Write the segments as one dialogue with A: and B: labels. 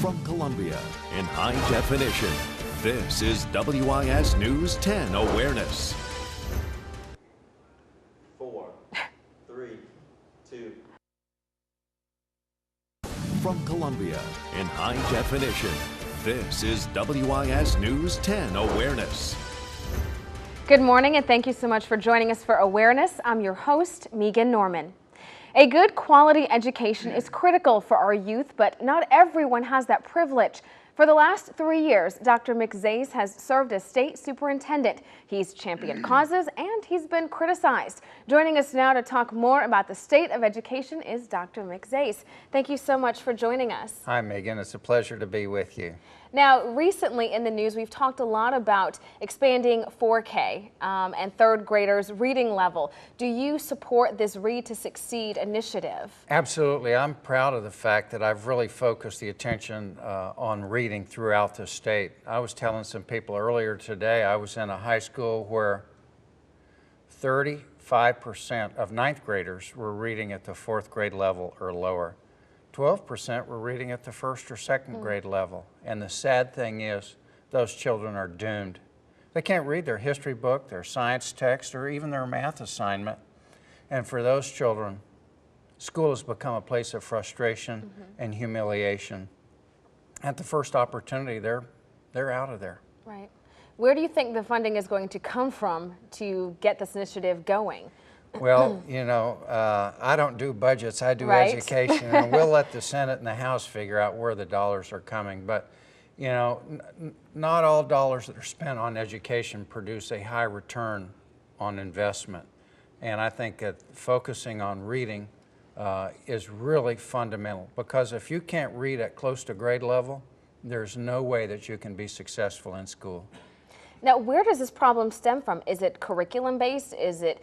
A: From Columbia, in high definition, this is WIS News 10 Awareness.
B: 4, 3, 2.
A: From Columbia, in high definition, this is WIS News 10 Awareness.
C: Good morning and thank you so much for joining us for Awareness. I'm your host, Megan Norman. A good quality education is critical for our youth, but not everyone has that privilege. For the last 3 years, Dr. Mick Zais has served as State Superintendent. He's championed causes and he's been criticized. Joining us now to talk more about the state of education is Dr. Mick Zais. Thank you so much for joining us.
D: Hi, Megan. It's a pleasure to be with you.
C: Now, recently in the news, we've talked a lot about expanding 4K and third graders' reading level. Do you support this Read to Succeed initiative?
D: Absolutely. I'm proud of the fact that I've really focused the attention on reading throughout the state. I was telling some people earlier today, I was in a high school where 35% of ninth graders were reading at the fourth grade level or lower. 12% were reading at the first or second grade level. And the sad thing is, those children are doomed. They can't read their history book, their science text, or even their math assignment. And for those children, school has become a place of frustration and humiliation. At the first opportunity, they're out of there.
C: Right. Where do you think the funding is going to come from to get this initiative going?
D: Well, you know, I don't do budgets, I do education, and we'll let the Senate and the House figure out where the dollars are coming. But, you know, not all dollars that are spent on education produce a high return on investment. And I think that focusing on reading is really fundamental, because if you can't read at close to grade level, there's no way that you can be successful in school.
C: Now, where does this problem stem from? Is it curriculum-based? Is it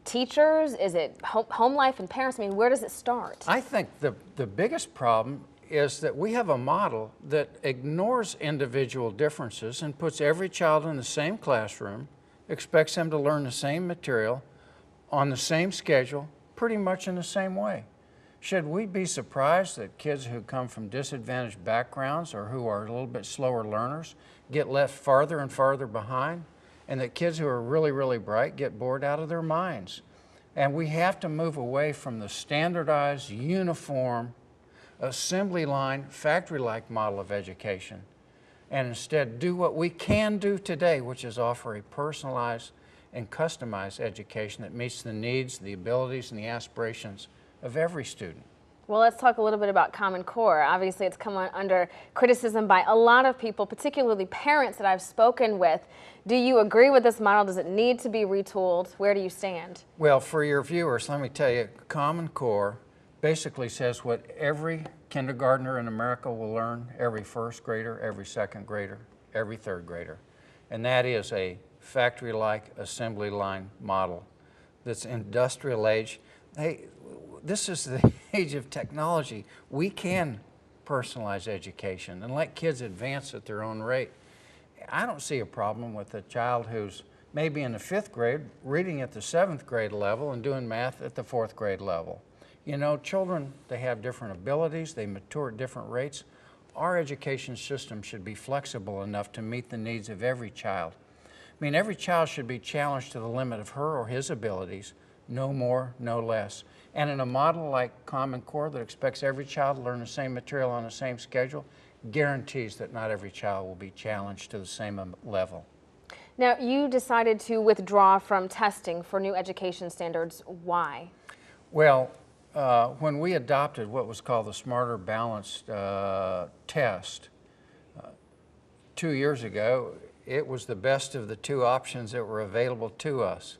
C: teachers? Is it home life and parents? I mean, where does it start?
D: I think the biggest problem is that we have a model that ignores individual differences and puts every child in the same classroom, expects them to learn the same material on the same schedule, pretty much in the same way. Should we be surprised that kids who come from disadvantaged backgrounds or who are a little bit slower learners get left farther and farther behind? And that kids who are really, really bright get bored out of their minds. And we have to move away from the standardized, uniform, assembly line, factory-like model of education, and instead do what we can do today, which is offer a personalized and customized education that meets the needs, the abilities, and the aspirations of every student.
C: Well, let's talk a little bit about Common Core. Obviously, it's come under criticism by a lot of people, particularly parents that I've spoken with. Do you agree with this model? Does it need to be retooled? Where do you stand?
D: Well, for your viewers, let me tell you, Common Core basically says what every kindergartner in America will learn, every first grader, every second grader, every third grader. And that is a factory-like assembly line model that's industrial age. Hey, this is the age of technology. We can personalize education and let kids advance at their own rate. I don't see a problem with a child who's maybe in the 5th grade reading at the 7th grade level and doing math at the 4th grade level. You know, children, they have different abilities, they mature at different rates. Our education system should be flexible enough to meet the needs of every child. I mean, every child should be challenged to the limit of her or his abilities, no more, no less. And in a model like Common Core that expects every child to learn the same material on the same schedule, guarantees that not every child will be challenged to the same level.
C: Now, you decided to withdraw from testing for new education standards. Why?
D: Well, when we adopted what was called the Smarter Balanced test 2 years ago, it was the best of the two options that were available to us.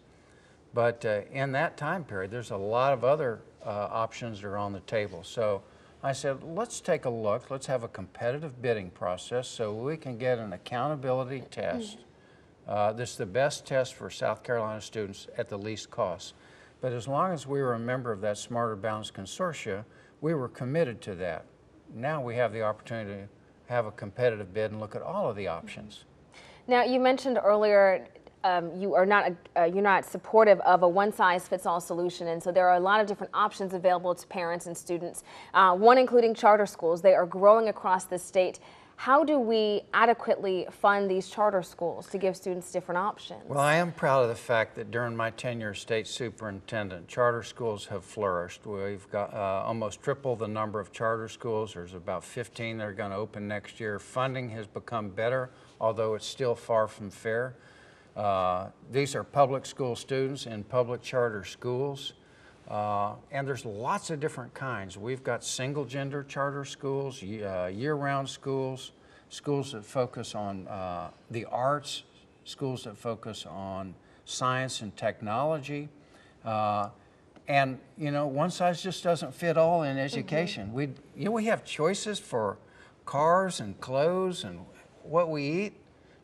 D: But in that time period, there's a lot of other options that are on the table. So I said, let's take a look. Let's have a competitive bidding process so we can get an accountability test. This is the best test for South Carolina students at the least cost. But as long as we were a member of that Smarter Balanced Consortia, we were committed to that. Now we have the opportunity to have a competitive bid and look at all of the options.
C: Now, you mentioned earlier you're not supportive of a one-size-fits-all solution, and so there are a lot of different options available to parents and students, one including charter schools. They are growing across the state. How do we adequately fund these charter schools to give students different options?
D: Well, I am proud of the fact that during my tenure as state superintendent, charter schools have flourished. We've got almost triple the number of charter schools. There's about 15 that are going to open next year. Funding has become better, although it's still far from fair. These are public school students in public charter schools. And there's lots of different kinds. We've got single gender charter schools, year-round schools, schools that focus on the arts, schools that focus on science and technology. And one size just doesn't fit all in education. We have choices for cars and clothes and what we eat,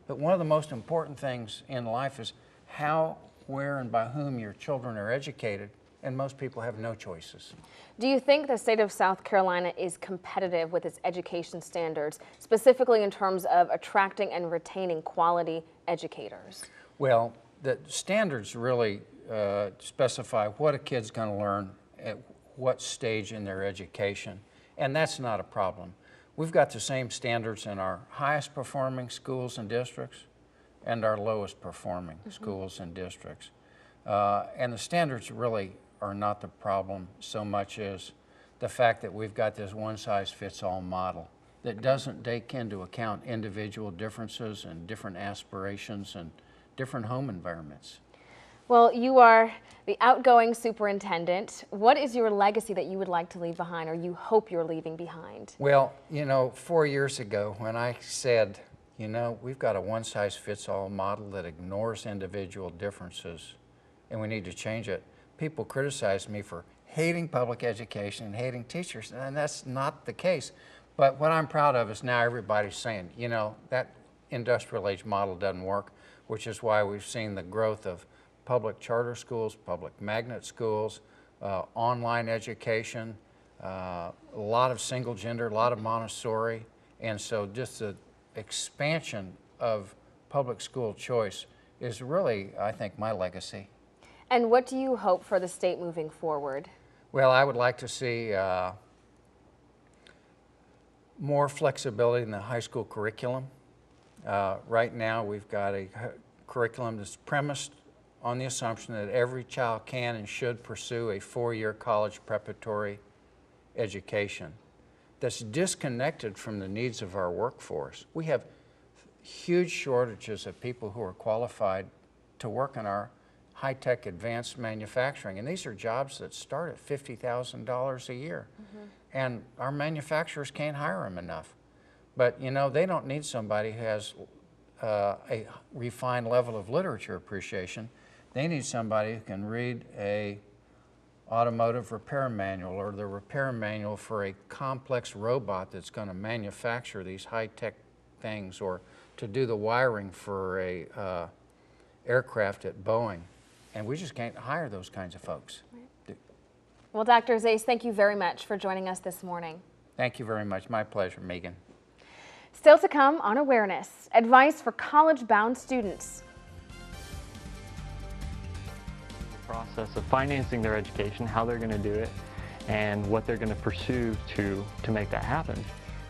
D: but one of the most important things in life is how, where, and by whom your children are educated. And most people have no choices.
C: Do you think the state of South Carolina is competitive with its education standards, specifically in terms of attracting and retaining quality educators?
D: Well, the standards really specify what a kid's going to learn at what stage in their education, and that's not a problem. We've got the same standards in our highest performing schools and districts and our lowest performing schools and districts. And the standards really are not the problem so much as the fact that we've got this one-size-fits-all model that doesn't take into account individual differences and different aspirations and different home environments.
C: Well, you are the outgoing superintendent. What is your legacy that you would like to leave behind, or you hope you're leaving behind?
D: Well, 4 years ago when I said, we've got a one-size-fits-all model that ignores individual differences and we need to change it, people criticized me for hating public education and hating teachers, and that's not the case. But what I'm proud of is now everybody's saying, that industrial age model doesn't work, which is why we've seen the growth of public charter schools, public magnet schools, online education, a lot of single gender, a lot of Montessori, and so just the expansion of public school choice is really, I think, my legacy.
C: And what do you hope for the state moving forward?
D: Well, I would like to see more flexibility in the high school curriculum. Right now we've got a curriculum that's premised on the assumption that every child can and should pursue a four-year college preparatory education that's disconnected from the needs of our workforce. We have huge shortages of people who are qualified to work in our high-tech advanced manufacturing, and these are jobs that start at $50,000 a year. And our manufacturers can't hire them enough. But they don't need somebody who has a refined level of literature appreciation. They need somebody who can read a automotive repair manual or the repair manual for a complex robot that's going to manufacture these high-tech things, or to do the wiring for a aircraft at Boeing. And we just can't hire those kinds of folks.
C: Well, Dr. Zais, thank you very much for joining us this morning.
D: Thank you very much. My pleasure, Megan.
C: Still to come on Awareness, advice for college-bound students.
E: The process of financing their education, how they're going to do it, and what they're going to pursue to make that happen.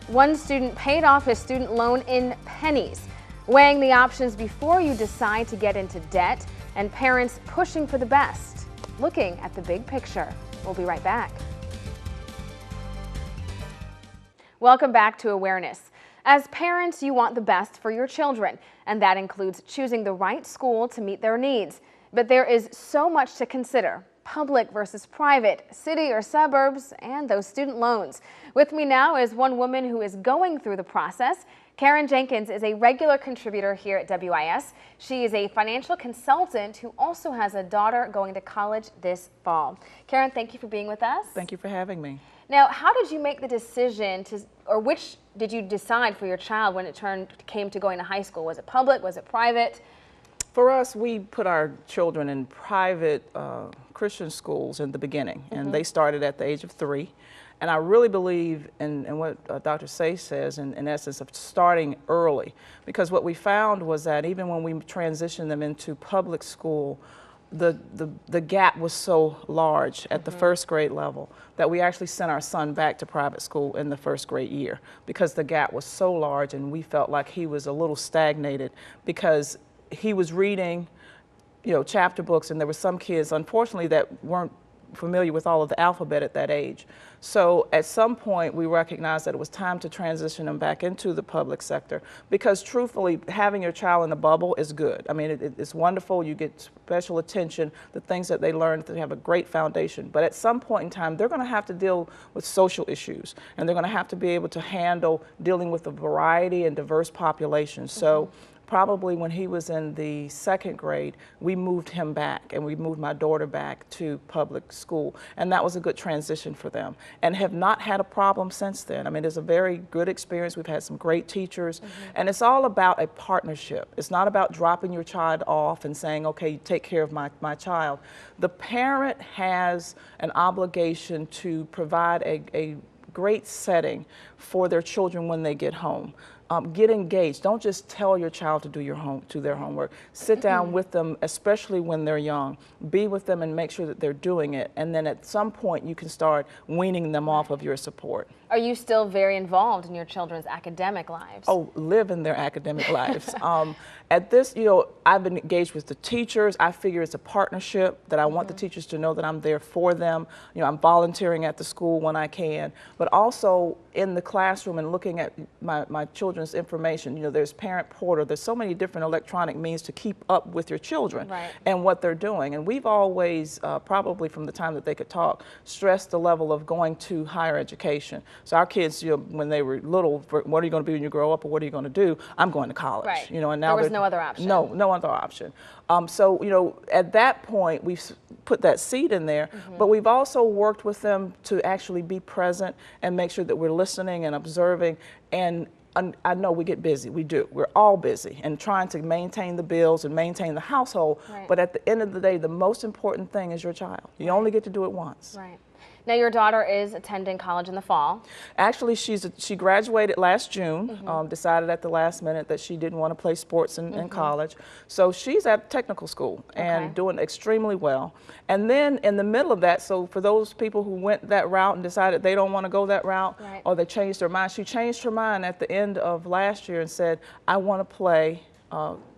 C: One student paid off his student loan in pennies, weighing the options before you decide to get into debt, and parents pushing for the best, looking at the big picture. We'll be right back. Welcome back to Awareness. As parents, you want the best for your children, and that includes choosing the right school to meet their needs. But there is so much to consider: public versus private, city or suburbs, and those student loans. With me now is one woman who is going through the process. Karen Jenkins is a regular contributor here at WIS. She is a financial consultant who also has a daughter going to college this fall. Karen, thank you for being with us.
F: Thank you for having me.
C: Now, how did you make the decision to, or which did you decide for your child when it came to going to high school? Was it public? Was it private?
F: For us, we put our children in private Christian schools in the beginning, and they started at the age of 3. And I really believe in what Dr. Zais says, in essence, of starting early. Because what we found was that even when we transitioned them into public school, the gap was so large at the first grade level that we actually sent our son back to private school in the first grade year because the gap was so large, and we felt like he was a little stagnated because he was reading, you know, chapter books, and there were some kids, unfortunately, that weren't familiar with all of the alphabet at that age. So at some point we recognized that it was time to transition them back into the public sector, because truthfully, having your child in a bubble is good. I mean, it's wonderful, you get special attention, the things that they learn, they have a great foundation. But at some point in time, they're going to have to deal with social issues, and they're going to have to be able to handle dealing with a variety and diverse populations. So probably when he was in the second grade, we moved him back, and we moved my daughter back to public school. And that was a good transition for them, and have not had a problem since then. I mean, it's a very good experience. We've had some great teachers, and it's all about a partnership. It's not about dropping your child off and saying, okay, take care of my child. The parent has an obligation to provide a great setting for their children when they get home. Get engaged. Don't just tell your child to do their homework. Sit down with them, especially when they're young. Be with them and make sure that they're doing it. And then at some point, you can start weaning them off of your support.
C: Are you still very involved in your children's academic lives?
F: Oh, live in their academic lives. At this, you know, I've been engaged with the teachers. I figure it's a partnership, that I want the teachers to know that I'm there for them. You know, I'm volunteering at the school when I can, but also in the classroom and looking at my children's information. You know, there's Parent Portal. There's so many different electronic means to keep up with your children and what they're doing. And we've always, probably from the time that they could talk, stressed the level of going to higher education. So our kids, you know, when they were little, what are you going to be when you grow up, or what are you going to do? I'm going to college.
C: Right.
F: You know, and now
C: there was no other option.
F: No other option. So, you know, at that point, we've put that seed in there, but we've also worked with them to actually be present and make sure that we're listening and observing. And I know we get busy. We do. We're all busy and trying to maintain the bills and maintain the household. But at the end of the day, the most important thing is your child. You only get to do it once.
C: Right. Now, your daughter is attending college in the fall.
F: Actually, she graduated last June, decided at the last minute that she didn't want to play sports in college. So she's at technical school and doing extremely well. And then in the middle of that, so for those people who went that route and decided they don't want to go that route, or they changed their mind, she changed her mind at the end of last year and said, I want to play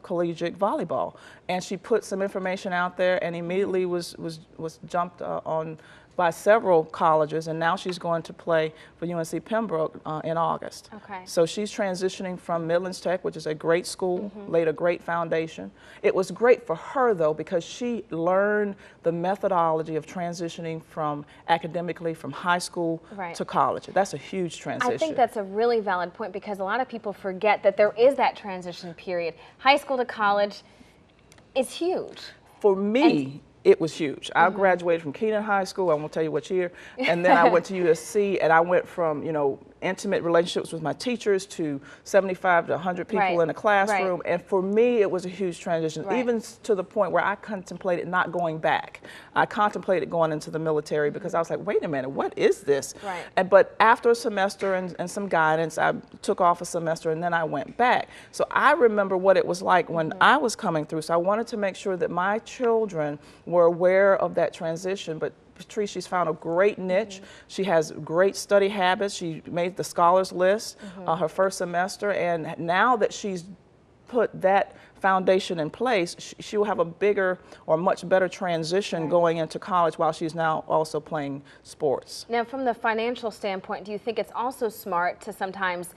F: collegiate volleyball. And she put some information out there and immediately was jumped on by several colleges, and now she's going to play for UNC Pembroke in August. So she's transitioning from Midlands Tech, which is a great school, laid a great foundation. It was great for her, though, because she learned the methodology of transitioning from academically from high school to college. That's a huge transition.
C: I think that's a really valid point, because a lot of people forget that there is that transition period. High school to college is huge.
F: For me, it was huge. I graduated from Keenan High School, I won't tell you which year, and then I went to USC, and I went from, you know, intimate relationships with my teachers to 75 to 100 people in a classroom. And for me, it was a huge transition, even to the point where I contemplated not going back. I contemplated going into the military because I was like, wait a minute, what is this? But after a semester and some guidance, I took off a semester and then I went back. So I remember what it was like when I was coming through. So I wanted to make sure that my children were aware of that transition. But Patrice, she's found a great niche. She has great study habits. She made the scholars list her first semester, and now that she's put that foundation in place, she will have a bigger or much better transition going into college while she's now also playing sports.
C: Now, from the financial standpoint, do you think it's also smart to sometimes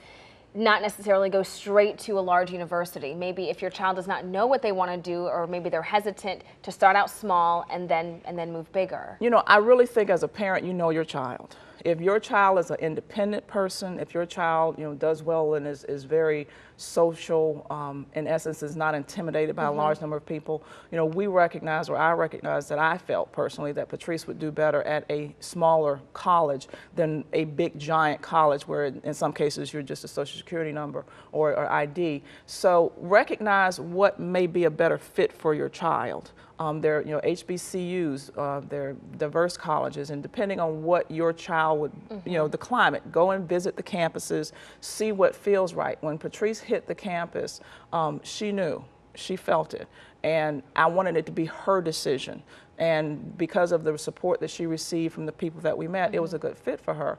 C: not necessarily go straight to a large university? Maybe if your child does not know what they want to do, or maybe they're hesitant, to start out small and then move bigger. You
F: know, I really think as a parent, you know your child. If your child is an independent person, if your child, you know, does well and is very social, in essence, is not intimidated by a large number of people, you know, we recognize, or I recognize that I felt personally that Patrice would do better at a smaller college than a big giant college where in some cases you're just a social security number or ID. So recognize what may be a better fit for your child. They're, HBCUs, they're diverse colleges, and depending on what your child would, the climate, go and visit the campuses, see what feels right. When Patrice hit the campus, she knew, she felt it, and I wanted it to be her decision. And because of the support that she received from the people that we met, it was a good fit for her.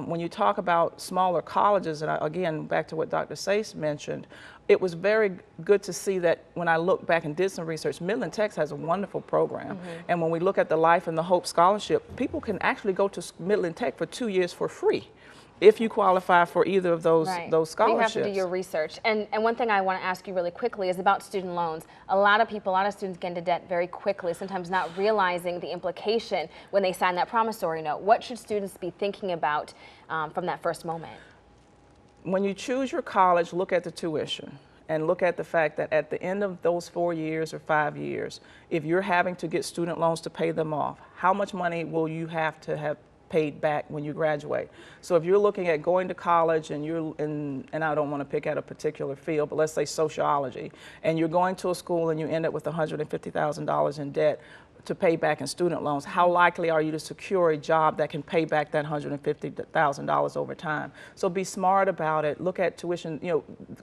F: When you talk about smaller colleges, and again, back to what Dr. Zais mentioned, it was very good to see that when I looked back and did some research, Midland Tech has a wonderful program. And when we look at the Life and the Hope Scholarship, people can actually go to Midland Tech for 2 years for free if you qualify for either of those scholarships.
C: You have to do your research. And one thing I want to ask you really quickly is about student loans. A lot of students get into debt very quickly, sometimes not realizing the implication when they sign that promissory note. What should students be thinking about from that first moment?
F: When you choose your college, look at the tuition and look at the fact that at the end of those 4 years or 5 years, if you're having to get student loans to pay them off, how much money will you have to have paid back when you graduate? So if you're looking at going to college and you're in, and I don't want to pick at a particular field, but let's say sociology, and you're going to a school and you end up with $150,000 in debt to pay back in student loans, how likely are you to secure a job that can pay back that $150,000 over time? So be smart about it. Look at tuition.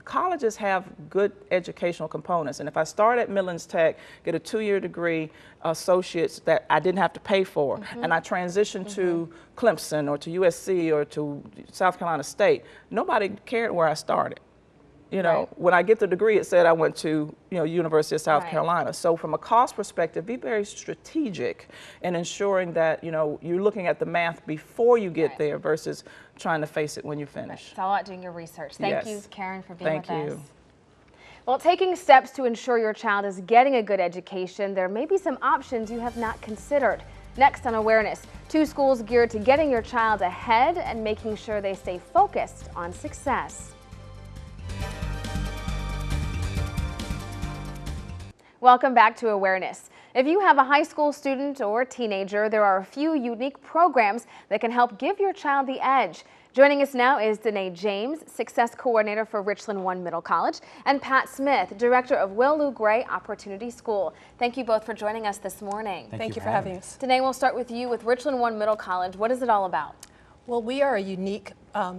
F: Colleges have good educational components. And if I start at Midlands Tech, get a 2-year degree, associates that I didn't have to pay for, and I transition to Clemson or to USC or to South Carolina State, nobody cared where I started. When I get the degree, it said I went to, University of South Carolina. So from a cost perspective, be very strategic in ensuring that, you're looking at the math before you get there versus trying to face it when you finish.
C: It's all about doing your research. Thank you, Karen, for being with us.
F: Thank you.
C: Well, taking steps to ensure your child is getting a good education, there may be some options you have not considered. Next on Awareness, 2 schools geared to getting your child ahead and making sure they stay focused on success. Welcome back to Awareness. If you have a high school student or teenager, there are a few unique programs that can help give your child the edge. Joining us now is Danae James, Success Coordinator for Richland One Middle College, and Pat Smith, Director of Will Lou Gray Opportunity School. Thank you both for joining us this morning.
G: Thank you for having us.
C: Danae, we'll start with you with Richland One Middle College. What is it all about?
G: Well, we are a unique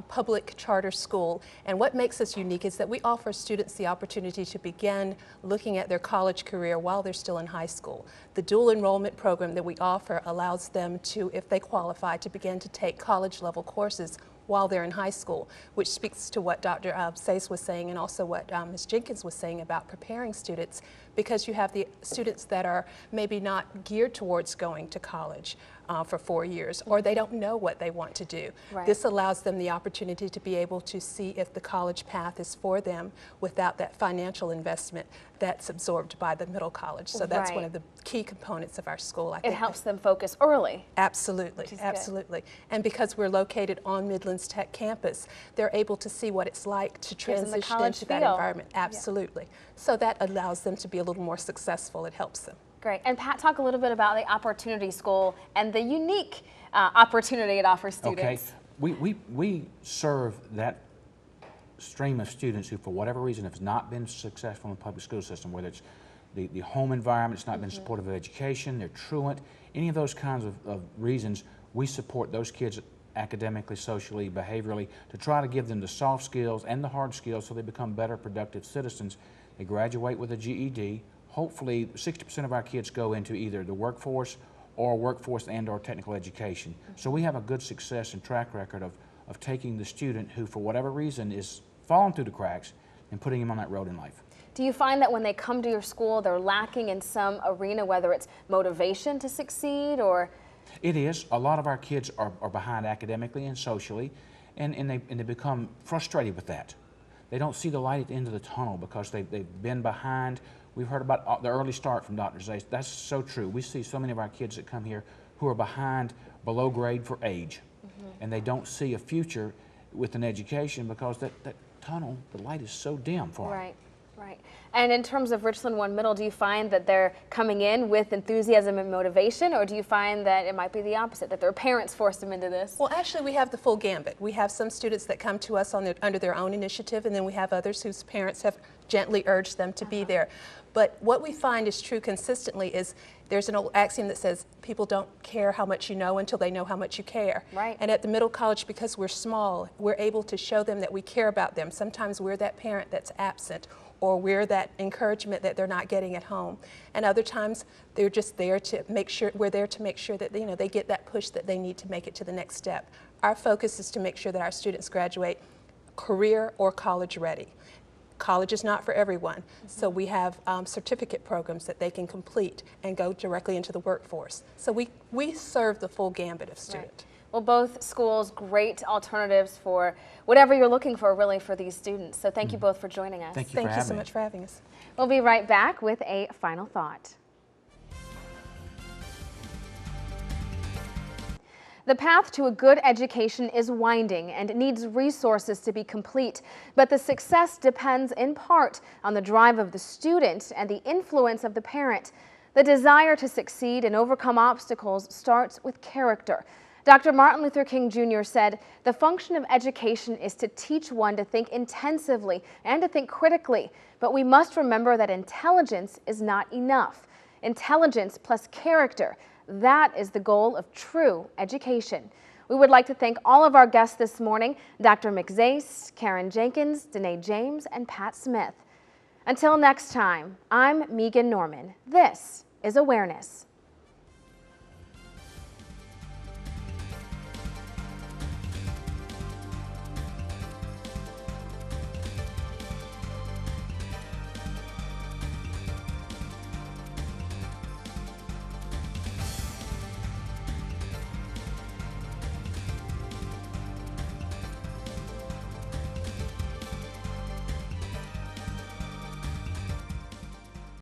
G: public charter school, and what makes us unique is that we offer students the opportunity to begin looking at their college career while they're still in high school. The dual enrollment program that we offer allows them to, if they qualify, to begin to take college level courses while they're in high school, which speaks to what Dr. Zais was saying and also what Ms. Jenkins was saying about preparing students, because you have the students that are maybe not geared towards going to college for 4 years, or they don't know what they want to do.
C: Right.
G: This allows them the opportunity to be able to see if the college path is for them without that financial investment that's absorbed by the middle college. So that's one of the key components of our school. I think
C: it helps them focus early.
G: Absolutely, absolutely. And because we're located on Midlands Tech campus, they're able to see what it's like to transition into that environment. Absolutely. So that allows them to be a little more successful. It helps them.
C: Great. And Pat, talk a little bit about the Opportunity School and the unique opportunity it offers students.
H: Okay. We serve that stream of students who, for whatever reason, have not been successful in the public school system, whether it's the home environment's not been supportive of education, they're truant, any of those kinds of reasons. We support those kids academically, socially, behaviorally, to try to give them the soft skills and the hard skills so they become better, productive citizens. They graduate with a GED. Hopefully 60% of our kids go into either the workforce and or technical education. So we have a good success and track record of taking the student who, for whatever reason, is falling through the cracks and putting him on that road in life.
C: Do you find that when they come to your school, they're lacking in some arena, whether it's motivation to succeed or?
H: It is. A lot of our kids are behind academically and socially, and they become frustrated with that. They don't see the light at the end of the tunnel because they've been behind. We've heard about the early start from Dr. Zais. That's so true. We see so many of our kids that come here who are behind, below grade for age, and they don't see a future with an education because that tunnel, the light is so dim for them.
C: Right. Right. And in terms of Richland One Middle, do you find that they're coming in with enthusiasm and motivation, or do you find that it might be the opposite, that their parents forced them into this?
G: Well, actually, we have the full gambit. We have some students that come to us under their own initiative, and then we have others whose parents have gently urged them to be there. But what we find is true consistently is there's an old axiom that says people don't care how much you know until they know how much you care.
C: Right.
G: And at the middle college, because we're small, we're able to show them that we care about them. Sometimes we're that parent that's absent, or we're that encouragement that they're not getting at home. And other times they're just there to make sure, we're there to make sure that they get that push that they need to make it to the next step. Our focus is to make sure that our students graduate career or college ready. College is not for everyone, so we have certificate programs that they can complete and go directly into the workforce. So we serve the full gambit of student.
C: Right. Well, both schools, great alternatives for whatever you're looking for, really, for these students. So thank you both for joining us.
H: Thank you
G: Thank you so much for having us.
C: We'll be right back with a final thought. The path to a good education is winding and needs resources to be complete, but the success depends in part on the drive of the student and the influence of the parent. The desire to succeed and overcome obstacles starts with character. Dr. Martin Luther King Jr. said, "The function of education is to teach one to think intensively and to think critically, but we must remember that intelligence is not enough. Intelligence plus character, that is the goal of true education." We would like to thank all of our guests this morning, Dr. Mick Zais, Karen Jenkins, Danae James, and Pat Smith. Until next time, I'm Megan Norman. This is Awareness.